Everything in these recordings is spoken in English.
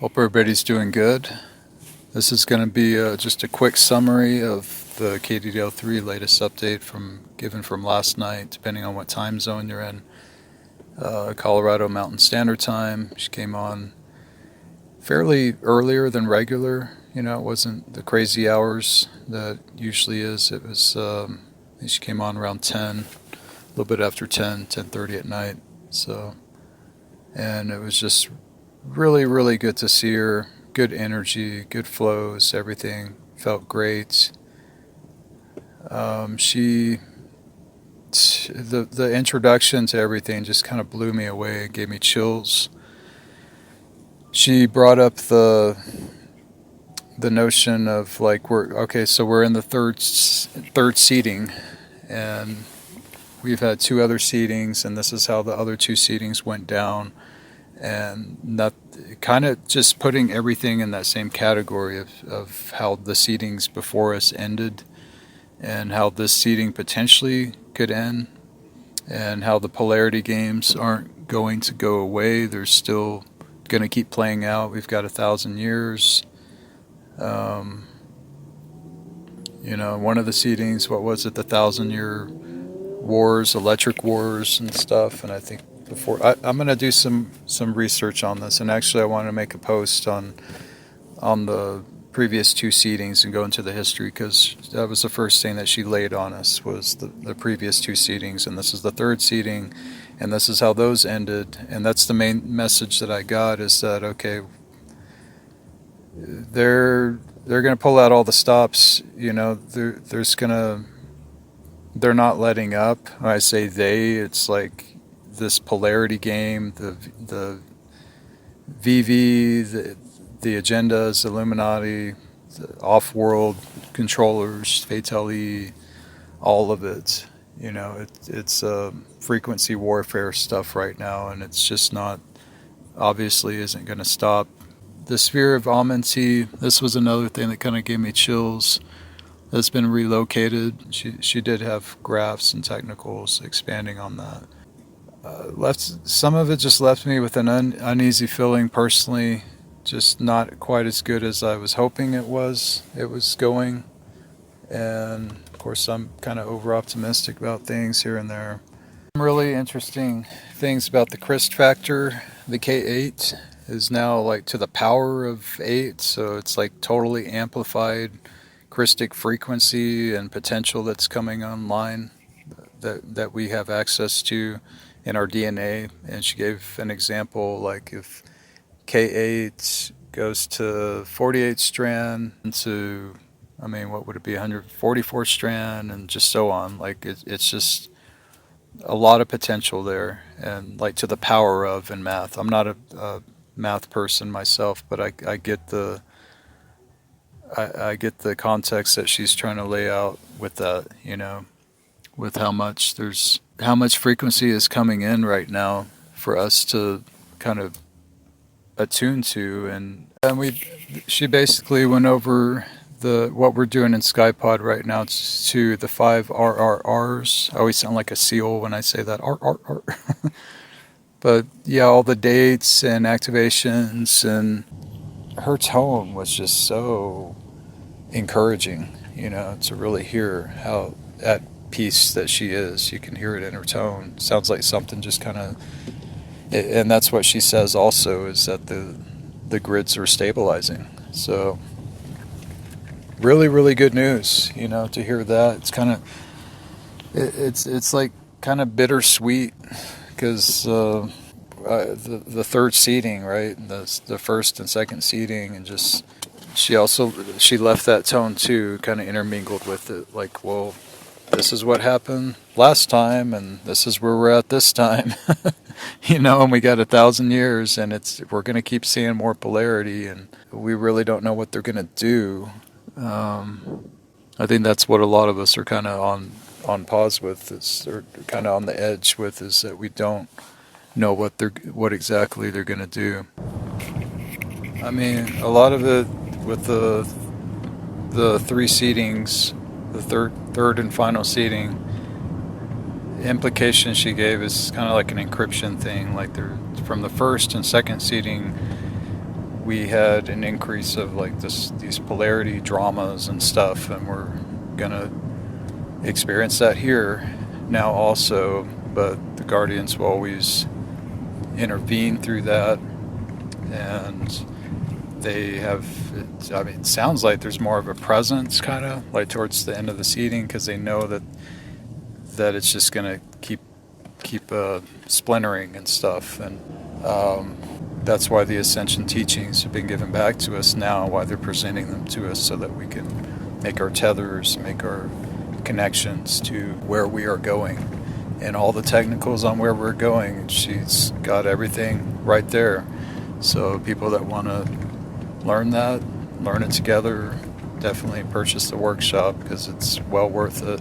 Hope everybody's doing good. This is going to be just a quick summary of the Kddl 3 latest update given from last night, depending on what time zone you're in. Colorado Mountain Standard Time. She came on fairly earlier than regular. You know, it wasn't the crazy hours that usually is. It was, she came on around 10, a little bit after 10:30 at night. So, and it was just really, really good to see her. Good energy, good flows, everything felt great. The introduction to everything just kind of blew me away, gave me chills. She brought up the notion of like we're in the third seating, and we've had two other seatings, and this is how the other two seatings went down, and not kind of just putting everything in that same category of how the seatings before us ended, and how this seating potentially could end, and how the polarity games aren't going to go away. They're still going to keep playing out. We've got 1,000 years. One of the seatings, what was it, the 1,000-year wars, electric wars and stuff, and I think I'm going to do some research on this, and actually I want to make a post on the previous two seatings and go into the history, because that was the first thing that she laid on us, was the previous two seatings, and this is the third seating, and this is how those ended. And that's the main message that I got, is that okay, they're going to pull out all the stops. They're not letting up. When I say they, it's like this polarity game, the VV, the agendas, Illuminati, the off-world controllers, Fatale, all of it. It's frequency warfare stuff right now, and it's just not, obviously isn't going to stop. The sphere of Amenti, this was another thing that kind of gave me chills. That's been relocated. She did have graphs and technicals expanding on that. Some of it just left me with an uneasy feeling personally, just not quite as good as I was hoping it was going. And of course I'm kind of over optimistic about things here and there. Some really interesting things about the Christ factor. The K8 is now like to the power of 8, so it's like totally amplified Christic frequency and potential that's coming online that we have access to in our DNA. And she gave an example, like if K8 goes to 48 strand to, what would it be, 144 strand, and just so on. Like it's just a lot of potential there, and like to the power of in math. I'm not a math person myself, but I get the context that she's trying to lay out with that, with how much frequency is coming in right now for us to kind of attune to. And she basically went over what we're doing in SkyPod right now to the 5 RRRs. I always sound like a seal when I say that, RRR. But yeah, all the dates and activations, and her tone was just so encouraging, to really hear how at peace that she is. You can hear it in her tone. Sounds like something just kind of, and that's what she says also, is that the grids are stabilizing. So really, really good news, to hear that. It's kind of, it's like kind of bittersweet, because the third seating, right, the first and second seating, and just she left that tone too, kind of intermingled with it, like, well, this is what happened last time, and this is where we're at this time. And we got 1,000 years, and we're going to keep seeing more polarity, and we really don't know what they're going to do. I think that's what a lot of us are kind of on pause with, or kind of on the edge with, is that we don't know what exactly they're going to do. A lot of it with the three seatings, the third and final seating, the implication she gave is kind of like an encryption thing. Like they're from the first and second seating, we had an increase of like these polarity dramas and stuff, and we're gonna experience that here now also, but the guardians will always intervene through that, and they have, it sounds like there's more of a presence kind of like towards the end of the seating, because they know that it's just going to keep splintering and stuff, and that's why the Ascension teachings have been given back to us now, why they're presenting them to us, so that we can make our tethers, make our connections to where we are going, and all the technicals on where we're going. She's got everything right there. So people that want to learn it together, definitely purchase the workshop, because it's well worth it.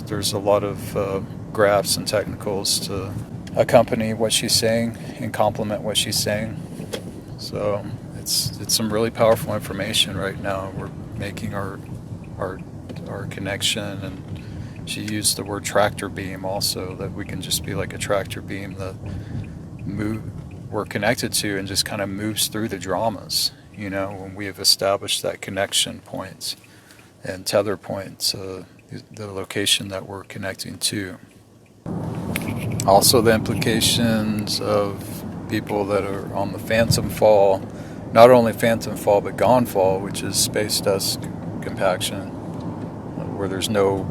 There's a lot of graphs and technicals to accompany what she's saying and complement what she's saying. So it's some really powerful information right now. We're making our connection, and she used the word tractor beam also, that we can just be like a tractor beam that we're connected to, and just kind of moves through the dramas, when we have established that connection point and tether point to the location that we're connecting to. Also, the implications of people that are on the phantom fall, not only phantom fall but gone fall, which is space dust compaction, where there's no,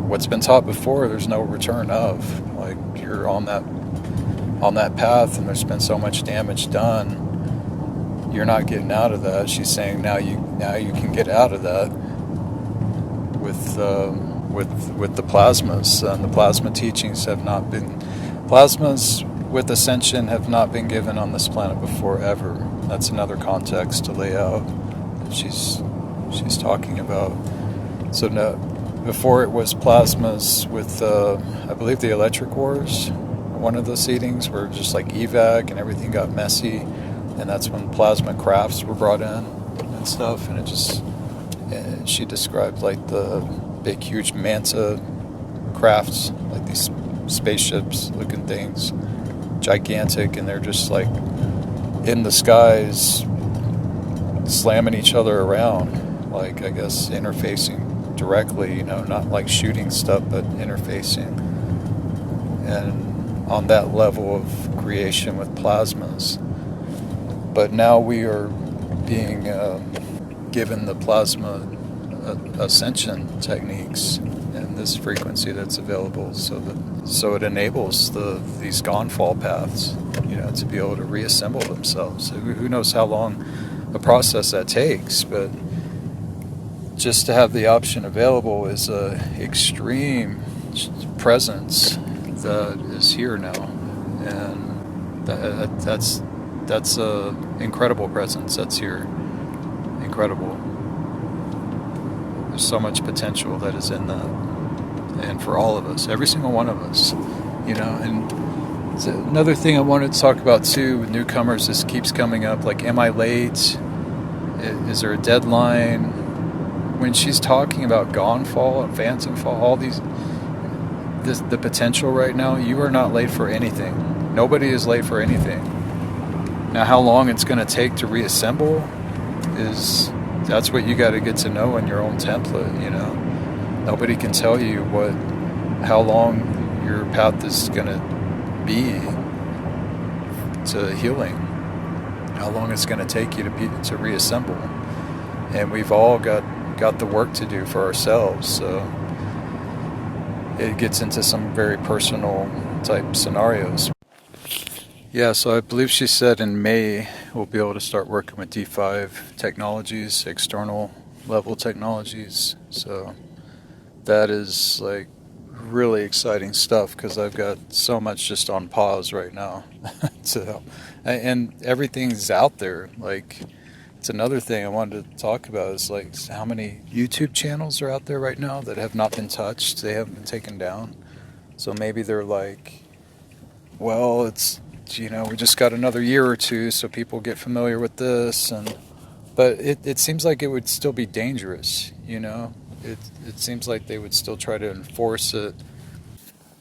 what's been taught before, there's no return of, like, you're on that path and there's been so much damage done, you're not getting out of that. She's saying now you can get out of that with the plasmas, and the plasma teachings plasmas with ascension have not been given on this planet before, ever. That's another context to lay out that she's talking about. So no, before it was plasmas with I believe the Electric Wars, one of the seedings where just like evac and everything got messy, and that's when plasma crafts were brought in and stuff, and she described like the big huge manta crafts, like these spaceships looking things, gigantic, and they're just like in the skies slamming each other around, like, I guess interfacing directly, not like shooting stuff, but interfacing, and on that level of creation with plasmas. But now we are being given the plasma ascension techniques and this frequency that's available, so it enables these gone fall paths, to be able to reassemble themselves. Who knows how long a process that takes, but just to have the option available is a extreme presence that is here now, and that's a incredible presence that's here. Incredible. There's so much potential that is in that, and for all of us, every single one of us, and another thing I wanted to talk about too with newcomers, this keeps coming up, like, am I late? Is there a deadline? When she's talking about gone fall and phantom fall, all the potential right now, you are not late for anything. Nobody is late for anything. Now, how long it's going to take to reassemble that's what you got to get to know in your own template. Nobody can tell you how long your path is going to be to healing, how long it's going to take you to reassemble, and we've all got the work to do for ourselves. So it gets into some very personal type scenarios. Yeah, so I believe she said in May we'll be able to start working with D5 technologies, external level technologies. So that is like really exciting stuff, because I've got so much just on pause right now. And everything's out there. Like, it's another thing I wanted to talk about is like how many YouTube channels are out there right now that have not been touched. They haven't been taken down. So maybe they're like, well, it's, we just got another year or two so people get familiar with this, but it seems like it would still be dangerous, It seems like they would still try to enforce it.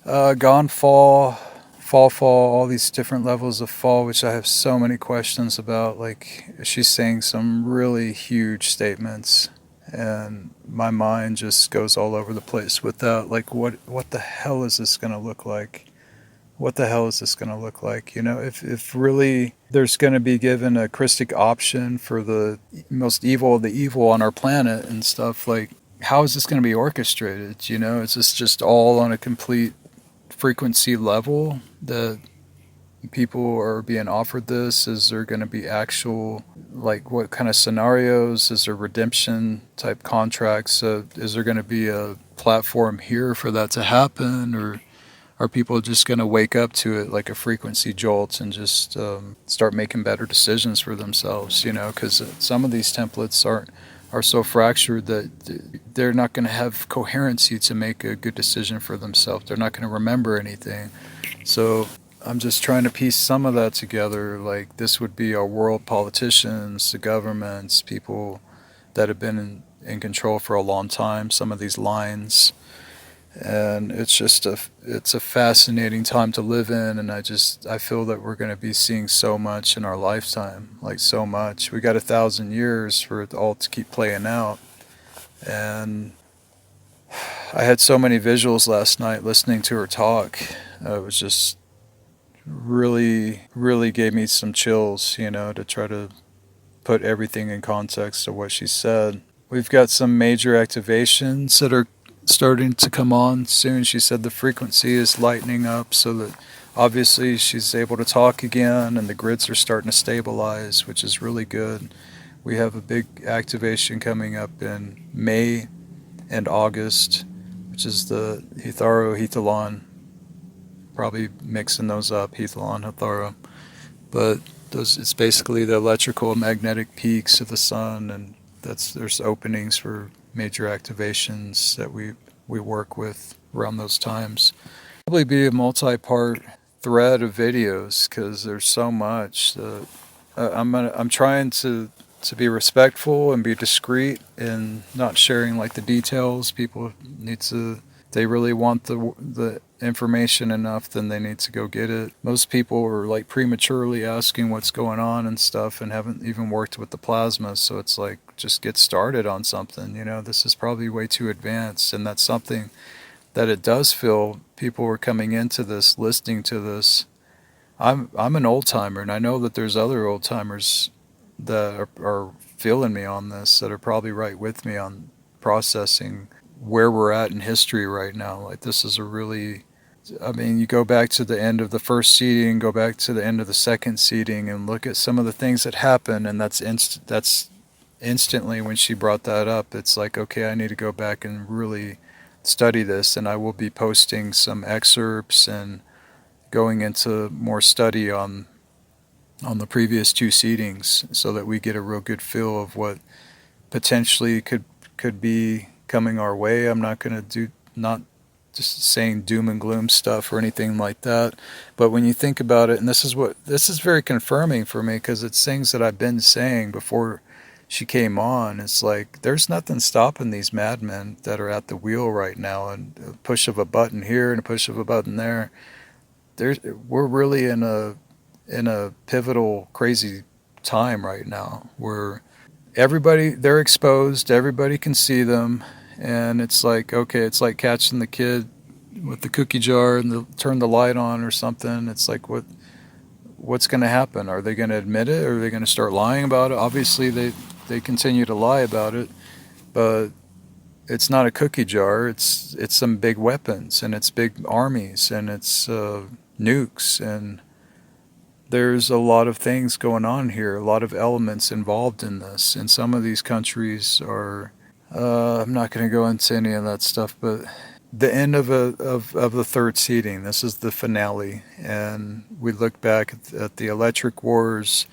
Gone fall, fall, all these different levels of fall, which I have so many questions about. Like, she's saying some really huge statements, and my mind just goes all over the place with that. Like, what the hell is this going to look like? What the hell is this going to look like? You know, if really there's going to be given a Christic option for the most evil of the evil on our planet and stuff, like, how is this going to be orchestrated? You know, is this just all on a complete frequency level that people are being offered this? Is there going to be actual, like, what kind of scenarios? Is there redemption type contracts? Is there going to be a platform here for that to happen? Or are people just going to wake up to it like a frequency jolt and just start making better decisions for themselves? You know, because some of these templates are so fractured that they're not going to have coherency to make a good decision for themselves. They're not going to remember anything. So I'm just trying to piece some of that together. Like, this would be our world politicians, the governments, people that have been in control for a long time, some of these lines. And it's just it's a fascinating time to live in, and I feel that we're going to be seeing so much in our lifetime, like so much. We got 1,000 years for it all to keep playing out. And I had so many visuals last night listening to her talk. It was just really, really gave me some chills, you know, to try to put everything in context of what she said. We've got some major activations that are starting to come on soon. She said the frequency is lightening up so that obviously she's able to talk again, and the grids are starting to stabilize, which is really good. We have a big activation coming up in May and August, which is the Hitharo Hithalon. Probably mixing those up, Hithalon, Hitharo. But it's basically the electrical and magnetic peaks of the sun, and there's openings for major activations that we work with around those times. Probably be a multi-part thread of videos because there's so much. I'm trying to be respectful and be discreet and not sharing like the details. People need to. They really want the information enough, then they need to go get it. Most people are like prematurely asking what's going on and stuff and haven't even worked with the plasma, so it's like, just get started on something. You know, this is probably way too advanced, and that's something that it does feel people are coming into this, listening to this. I'm an old timer, and I know that there's other old timers that are feeling me on this, that are probably right with me on processing where we're at in history right now. Like, this is a really, I mean, you go back to the end of the first seeding, go back to the end of the second seeding, and look at some of the things that happen, and that's instantly when she brought that up, it's like, okay, I need to go back and really study this, and I will be posting some excerpts and going into more study on the previous two seedings so that we get a real good feel of what potentially could be coming our way. I'm not going to not just saying doom and gloom stuff or anything like that, but when you think about it, and this is very confirming for me because it's things that I've been saying before she came on. It's like, there's nothing stopping these madmen that are at the wheel right now, and a push of a button here and a push of a button there. We're really in a pivotal, crazy time right now where they're exposed, everybody can see them, and it's like, okay, it's like catching the kid with the cookie jar and turn the light on or something. It's like, what's going to happen? Are they going to admit it, or are they going to start lying about it? Obviously they continue to lie about it, but it's not a cookie jar. It's some big weapons, and it's big armies, and it's nukes, and there's a lot of things going on here, a lot of elements involved in this. And some of these countries are, I'm not going to go into any of that stuff, but the end of the third seeding, this is the finale. And we look back at the electric wars.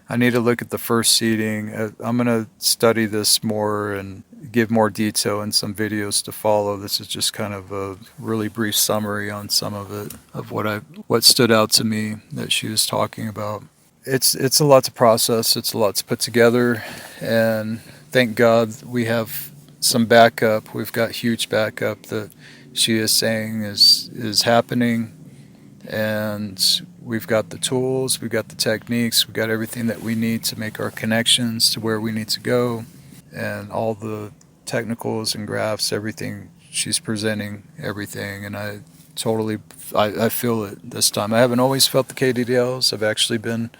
I need to look at the first seeding. I'm going to study this more and give more detail in some videos to follow. This is just kind of a really brief summary on some of it, of what stood out to me that she was talking about. It's a lot to process. It's a lot to put together, and thank God we have some backup. We've got huge backup that she is saying is happening, and we've got the tools, we've got the techniques, we've got everything that we need to make our connections to where we need to go, and all the technicals and graphs, everything. She's presenting everything, and I feel it this time. I haven't always felt the KDDLs. I've actually been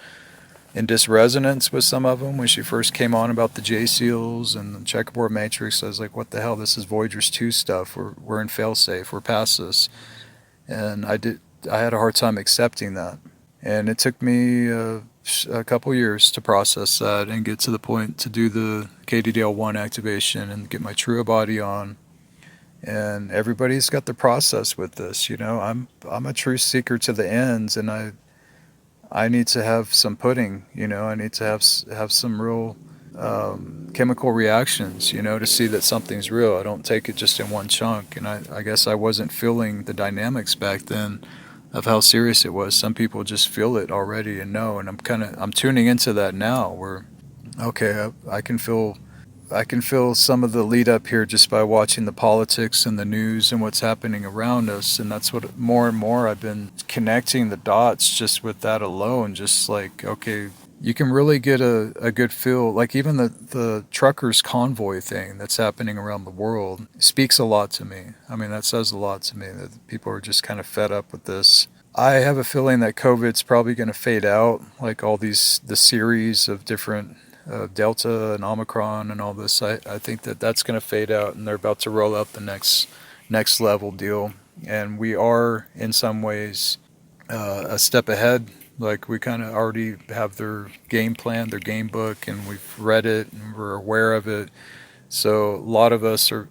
in disresonance with some of them. When she first came on about the J seals and the checkerboard matrix, I was like, what the hell, this is Voyagers 2 stuff. We're in failsafe, we're past this. And I had a hard time accepting that, and it took me a couple years to process that and get to the point to do the KDDL1 activation and get my true body on. And everybody's got the process with this, I'm a truth seeker to the ends, and I need to have some pudding, I need to have some real chemical reactions, to see that something's real. I don't take it just in one chunk. And I guess I wasn't feeling the dynamics back then of how serious it was. Some people just feel it already and know. And I'm tuning into that now, where, okay, I can feel some of the lead up here just by watching the politics and the news and what's happening around us. And that's what more and more I've been connecting the dots just with that alone. Just like, okay, you can really get a good feel. Like even the truckers convoy thing that's happening around the world speaks a lot to me. I mean, that says a lot to me that people are just kind of fed up with this. I have a feeling that COVID's probably going to fade out, like the series of different Delta and Omicron and all this. I think that's going to fade out, and they're about to roll out the next level deal. And we are in some ways a step ahead. Like we kind of already have their game plan, their game book, and we've read it and we're aware of it. So a lot of us are,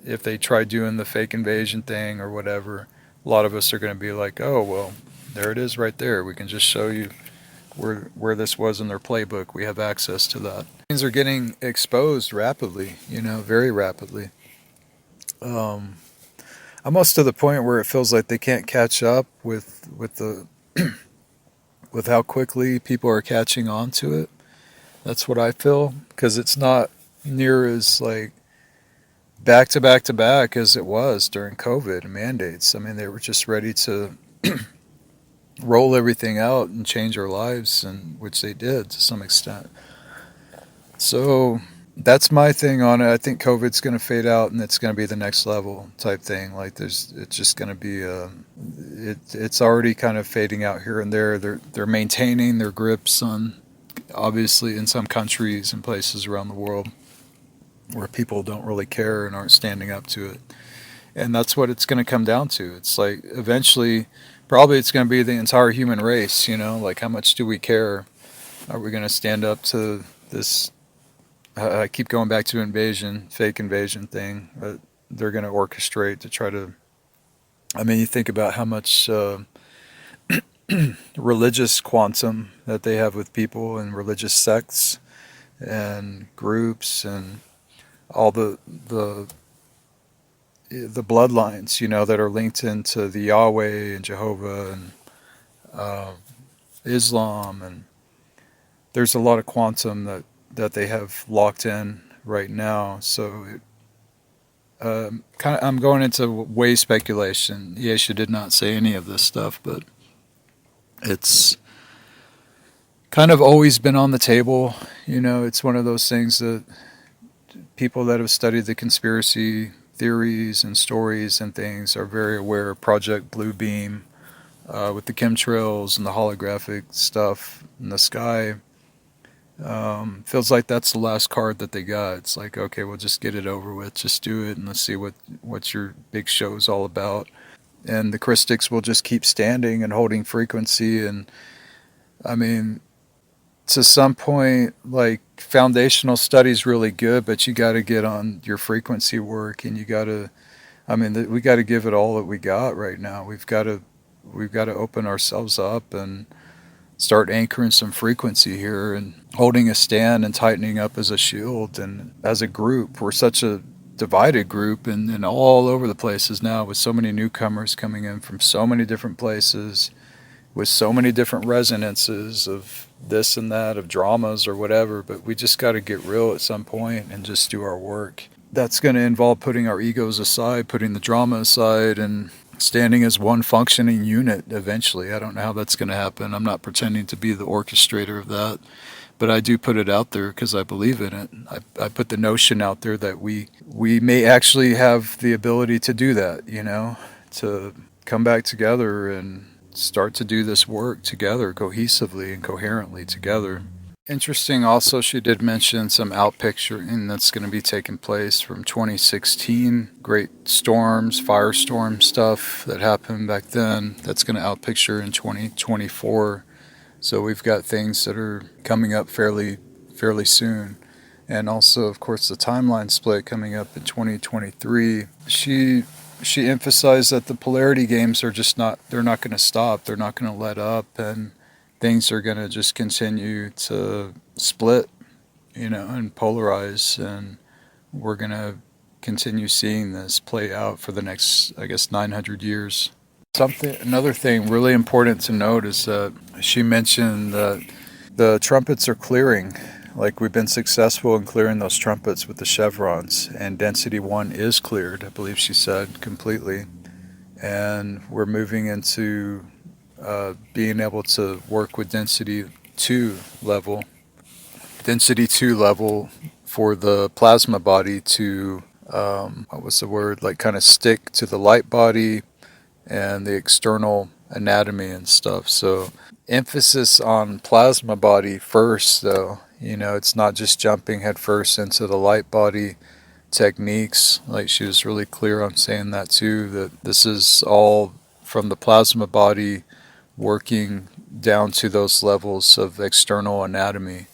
if they try doing the fake invasion thing or whatever, a lot of us are going to be like, oh, well, there it is right there. We can just show you where this was in their playbook. We have access to that. Things are getting exposed rapidly, very rapidly. Almost to the point where it feels like they can't catch up with the with how quickly people are catching on to it. That's what I feel, because it's not near as like back to back to back as it was during COVID and mandates. I mean, they were just ready to roll everything out and change our lives, and which they did to some extent. So that's my thing on it. I think COVID's going to fade out, and it's going to be the next level type thing. Like it's just going to be it's already kind of fading out here and there. They're maintaining their grips on, obviously, in some countries and places around the world where people don't really care and aren't standing up to it. And that's what it's going to come down to. It's like eventually, probably it's going to be the entire human race, like how much do we care? Are we going to stand up to this? I keep going back to fake invasion thing that they're going to orchestrate to try to, I mean, you think about how much religious quantum that they have with people and religious sects and groups and all the bloodlines, that are linked into the Yahweh and Jehovah and Islam, and there's a lot of quantum that they have locked in right now. So I'm going into way speculation. Yesha did not say any of this stuff, but it's kind of always been on the table. It's one of those things that people that have studied the conspiracy theories and stories and things are very aware of. Project Bluebeam with the chemtrails and the holographic stuff in the sky. Feels like that's the last card that they got. It's like, okay, we'll just get it over with. Just do it, and let's see what your big show's all about. And the Christics will just keep standing and holding frequency. And I mean, to some point, like, foundational study's really good, but you got to get on your frequency work, and we got to give it all that we got right now. We've got to open ourselves up and start anchoring some frequency here and holding a stand and tightening up as a shield. And as a group, we're such a divided group and all over the places now, with so many newcomers coming in from so many different places, with so many different resonances of this and that, of dramas or whatever. But we just got to get real at some point and just do our work. That's going to involve putting our egos aside, putting the drama aside, and standing as one functioning unit eventually. I don't know how that's going to happen. I'm not pretending to be the orchestrator of that, but I do put it out there because I believe in it. I put the notion out there that we may actually have the ability to do that, to come back together and start to do this work together cohesively and coherently together. Interesting also, she did mention some outpicturing that's going to be taking place from 2016. Great storms, firestorm stuff that happened back then that's going to outpicture in 2024. So we've got things that are coming up fairly soon. And also, of course, the timeline split coming up in 2023. She emphasized that the polarity games are just they're not going to stop. They're not going to let up, and things are going to just continue to split, and polarize. And we're going to continue seeing this play out for the next, I guess, 900 years. Another thing really important to note is that she mentioned that the trumpets are clearing. Like, we've been successful in clearing those trumpets with the chevrons, and density 1 is cleared, I believe she said, completely. And we're moving into being able to work with density 2 level. Density 2 level for the plasma body to, kind of stick to the light body and the external anatomy and stuff. So emphasis on plasma body first, though. It's not just jumping headfirst into the light body techniques. Like, she was really clear on saying that too, that this is all from the plasma body working down to those levels of external anatomy.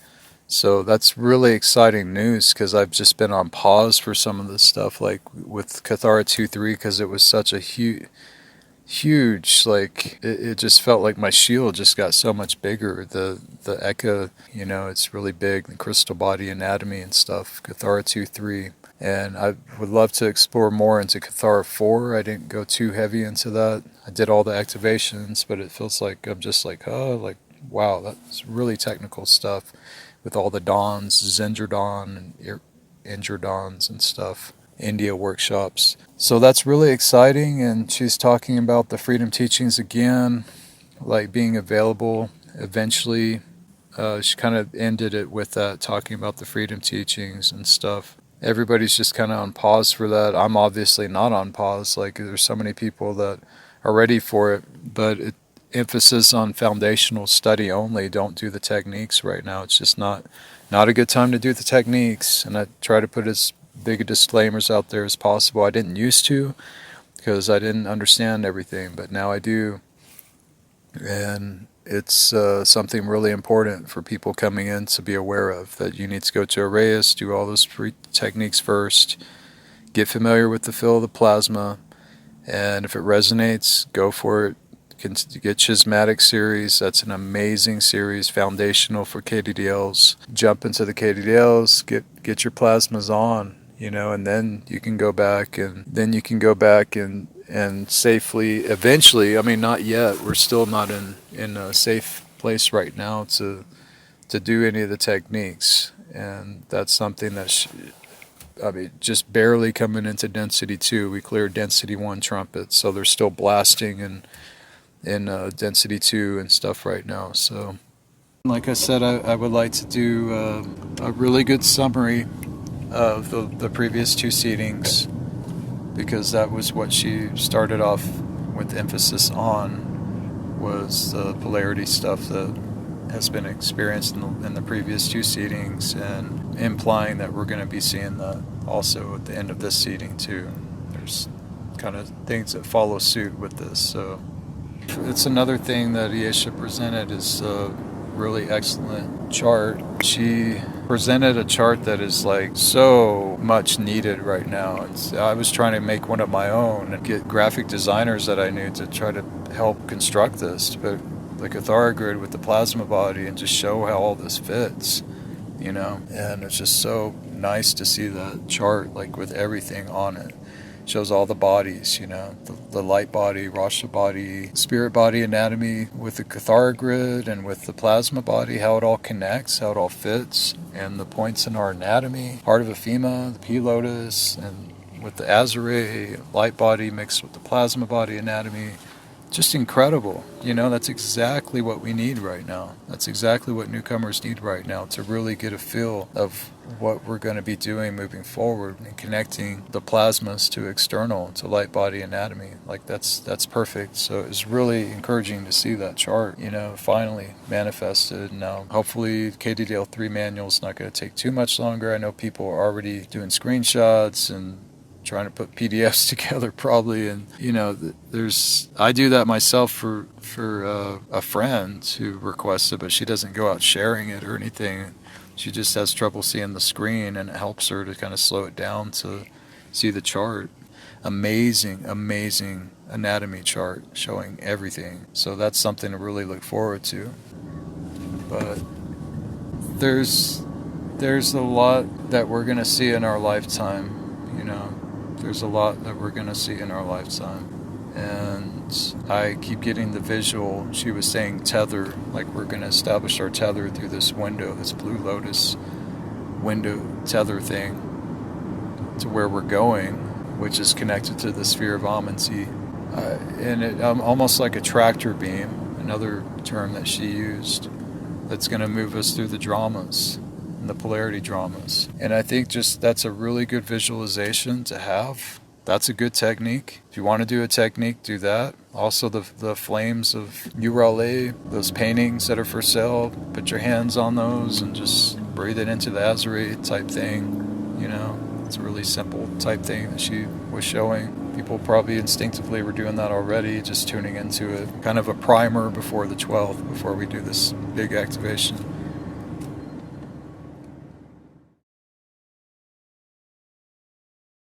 So that's really exciting news, because I've just been on pause for some of this stuff, like with Kathara 2-3, because it was such a huge, like, it just felt like my shield just got so much bigger. The Eka, it's really big, the crystal body anatomy and stuff, Kathara 2-3. And I would love to explore more into Kathara 4. I didn't go too heavy into that. I did all the activations, but it feels like I'm just like, wow, that's really technical stuff with all the dawns, Zendra Dawn and Indra Dawns and stuff. India workshops. So that's really exciting, and she's talking about the Freedom Teachings again, like being available eventually. She kind of ended it with that, talking about the Freedom Teachings and stuff. Everybody's just kind of on pause for that. I'm obviously not on pause. Like, there's so many people that are ready for it, but emphasis on foundational study only. Don't do the techniques right now. It's just not a good time to do the techniques. And I try to put as big disclaimers out there as possible. I didn't used to, because I didn't understand everything, but now I do. And it's something really important for people coming in to be aware of, that you need to go to Arrayas, do all those free techniques first, get familiar with the feel of the plasma, and if it resonates, go for it. Get Schismatic series. That's an amazing series, foundational for Kddls. Jump into the Kddls, get your plasmas on, and then you can go back and safely, eventually, I mean, not yet, we're still not in a safe place right now to do any of the techniques. And that's something that just barely coming into density 2. We cleared density 1 trumpets, so they're still blasting in density 2 and stuff right now. So, like I said, I would like to do a really good summary of the previous 2 seatings, because that was what she started off with emphasis on, was the polarity stuff that has been experienced in the previous 2 seatings, and implying that we're going to be seeing that also at the end of this seating too. There's kind of things that follow suit with this. So it's another thing that Elaisa presented is a really excellent chart. She presented a chart that is like so much needed right now. I was trying to make one of my own and get graphic designers that I knew to try to help construct this, but the Kathara grid with the plasma body, and just show how all this fits, and it's just so nice to see that chart, like, with everything on it. Shows all the bodies, the light body, Rasha body, spirit body anatomy with the Kathara grid and with the plasma body, how it all connects, how it all fits, and the points in our anatomy, heart of Ephema, the P lotus, and with the Azure light body mixed with the plasma body anatomy. Just incredible. That's exactly what we need right now. That's exactly what newcomers need right now, to really get a feel of what we're going to be doing moving forward and connecting the plasmas to external, to light body anatomy. Like that's perfect. So it's really encouraging to see that chart, finally manifested. Now, hopefully Kddl 3 manual is not going to take too much longer. I know people are already doing screenshots and trying to put PDFs together probably, and I do that myself for a friend who requested, but she doesn't go out sharing it or anything. She just has trouble seeing the screen, and it helps her to kind of slow it down to see the chart. Amazing anatomy chart showing everything. So that's something to really look forward to. But there's a lot that we're going to see in our lifetime. There's a lot that we're going to see in our lifetime. And I keep getting the visual. She was saying tether, like we're going to establish our tether through this window, this Blue Lotus window tether thing to where we're going, which is connected to the sphere of Amanti. And it almost like a tractor beam, another term that she used, that's going to move us through the dramas, the polarity dramas. And I think just that's a really good visualization to have. That's a good technique. If you want to do a technique, do that. Also the flames of Urale, those paintings that are for sale, put your hands on those and just breathe it into the Azure type thing. It's a really simple type thing that she was showing. People probably instinctively were doing that already, just tuning into it. Kind of a primer before the 12th, before we do this big activation.